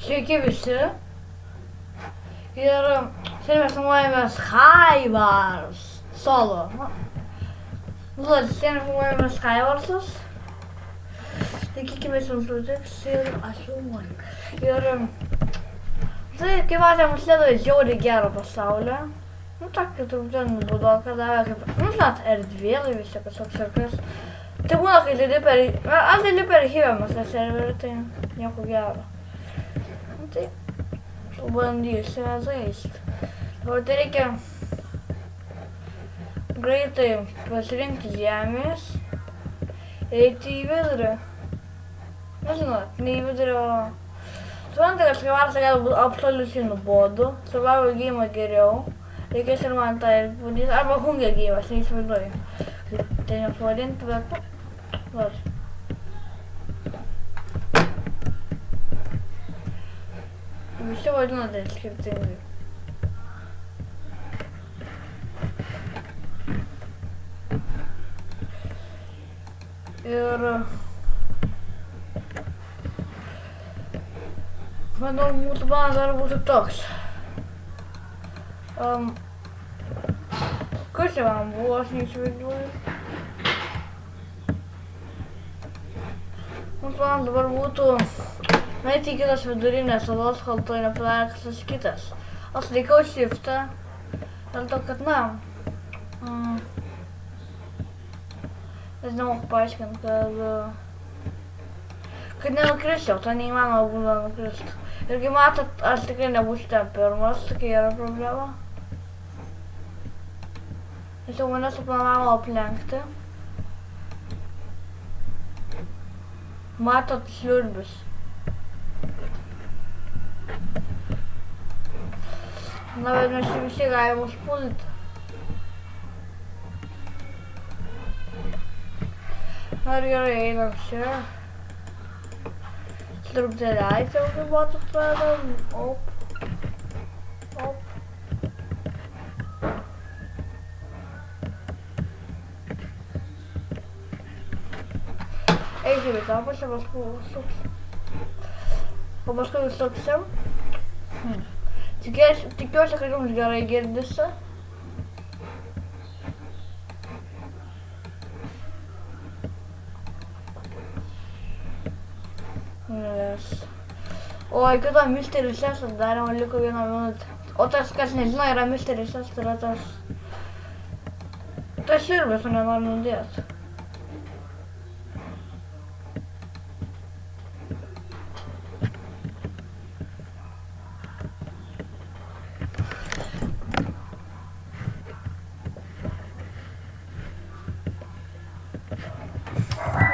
Sveiki visi. Ir šiandien mes filmuojamės Skywars solo. Šiandien filmuojamės Skywarsus. Tikėkimės jums patiks ir aš filmuoju. Ir tai, kaip matėme, mus lėda žiauriai gero pasaulio. Tokį truputį nubudoką davė kaip, žinot, erdvėlaivis, čia kažkoks cirkas. Tai būna, kai lidi per, aš lidi per Hyvemas tą serverį, tai nieko gero. Tai pabandysime žaisti. Dabar tai reikia greitai pasirinkti žemės ir eiti į vidurį. Nežinot, ne į vidurį, o... Suprantate, kad Skywarsą gali būti absoliučiai nuobodu, survival game'ą geriau. Reikės ir man tą ir pavadinti, arba Hunger game'as, neįsivaizduoju. Tai nepavadinti, bet... Vat. Visi vadina tai skirtingai. Ir... Manau, mūsų planas dar būtų toks. Kas čia man buvo, aš neįsivaizduoju. Mūsų planas dabar būtų nueiti į kitas vidurinės salos, kol to nepadarė kažkas kitas. Aš laikau shiftą, dėl to, kad, nežinau, paaiškint, kad nenukrisčiau, to neįmanoma būna nukrist. Ir kai matot, aš tikrai nebūsiu ten pirmas, tokia yra problema. Nes jau mane suplanavo aplenkti. Matot šliurbius. Na, bet mes visi galim užpulti. Na ir gerai, einam čia. Truputėlį aitėm, kaip botus pradam. Op. Eikim į tą pusę, paskui užsuksim. O paskui užsuksim. Tikiuosi, kad jums gerai girdisi. Oi, kitą Mystery Chest darė, man liko 1 minutė. O tas, kas nežino, yra Mystery Chest, tai yra tas... Tas sirbės, o nenori nudėt.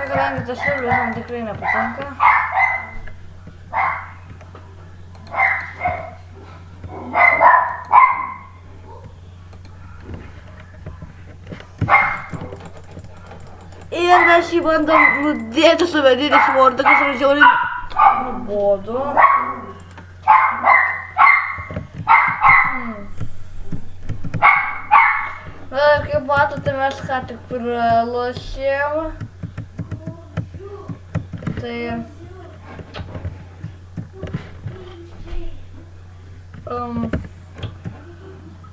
Kadangi tas sirbės man tikrai nepatinka. Ir mes jį bandom nudėti su medinį svordą, kas yra žiauriai nuobodu. Bet kaip matote, mes ką tik pralošėm. Tai...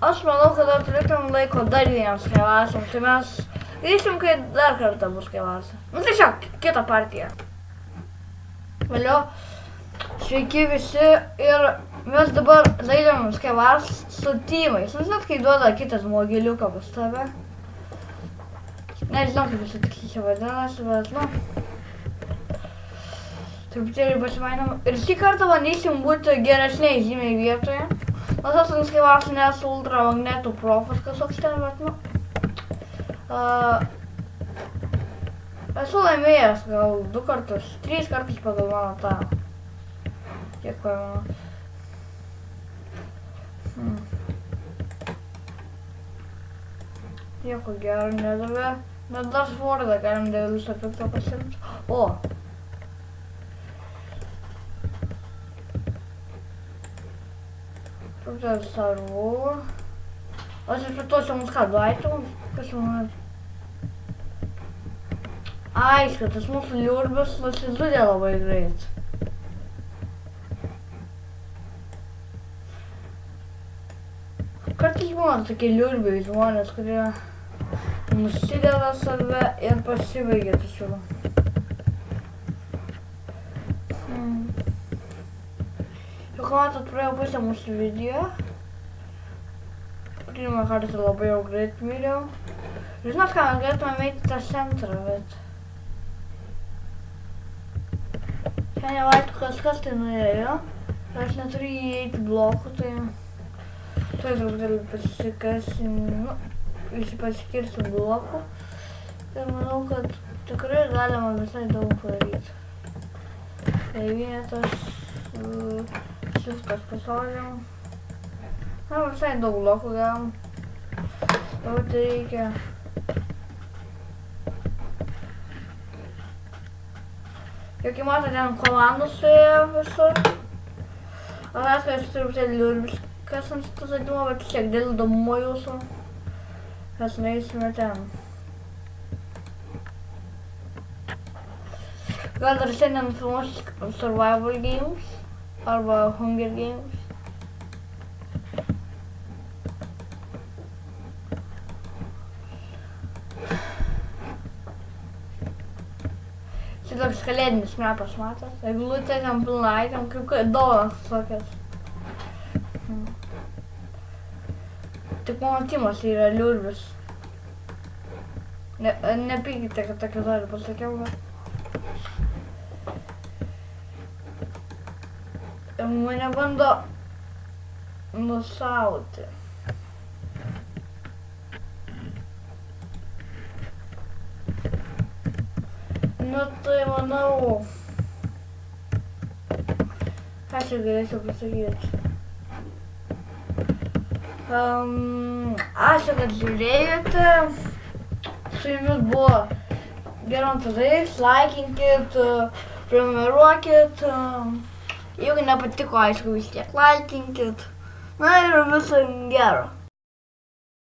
Aš manau, kad dar turėtum laiko dar vieniems Skywarsams, tai mes grįžtim, kai dar kartą bus Skywarsas. Nu tiesiog, kitą partiją. Vėliau, sveiki visi ir mes dabar žaidžiam Skywars su teamais. Žinot, kai duoda kitas žmogeliuką pas tave. Nežinau, kaip jis tiksliai čia vadinasi, bet truputėlį pasimainam. Ir šį kartą bandysim būti geresniai žymiai vietoje. Nors esu Skywarsų nesu ultramagnetų profas kažkoks ten, bet esu laimėjęs gal 2 kartus, 3 kartus pagal mano tą. Kiek paimanu. Nieko gero nedavė. Bet dar svordą galim dėl viso pikto pasiimti. O! Truputėlį svarbu. Aš išplėtosiu mums ką, duaitų? Kas jau man? Aišku, tas mūsų liurbis nusižudė labai greit. kartais būna tokie liurbiai žmonės, kurie nusideda save ir pasibaigia tačiau. Jau matot, praėjo pusę mūsų video. Pirmą kartą labai jau greit miriau. Žinot ką, mes galėtume eiti tą centrą, bet... Čia nevaitų kažkas tai nuėjo. Aš neturiu įeiti blokų, tai... Tuoj truputėlį pasikasiu, visi pasikirsiu blokų. Ir manau, kad tikrai galima visai daug padaryti. Tai vienetas, šiftas pasauliam. Na, visai daug blokų gavom. Jau tai reikia. Kaip matote, ten komandos suėjo visur. Aš esu truputėlį liurbiškas ant šito žaidimo, bet šiek dėl įdomumo jūsų. Mes nueisime ten. Gal dar šiandien filmuosiu Survival Games arba Hunger Games. Toks kalėdinis metas, matot? Eglutė, ten pilna item, kaip dovanas tokias. Tik mano Timas yra liurbis. Nepykite, kad tokį žodį pasakiau, bet... Mane bando nusauti. Nu tai manau, ką čia galėčiau pasakyti. Ačiū, kad žiūrėjote. Su jumis buvo Gerontarais, laikinkit, prenumeruokit. Jeigu nepatiko, aišku, vis tiek laikinkit. Na ir viso gero.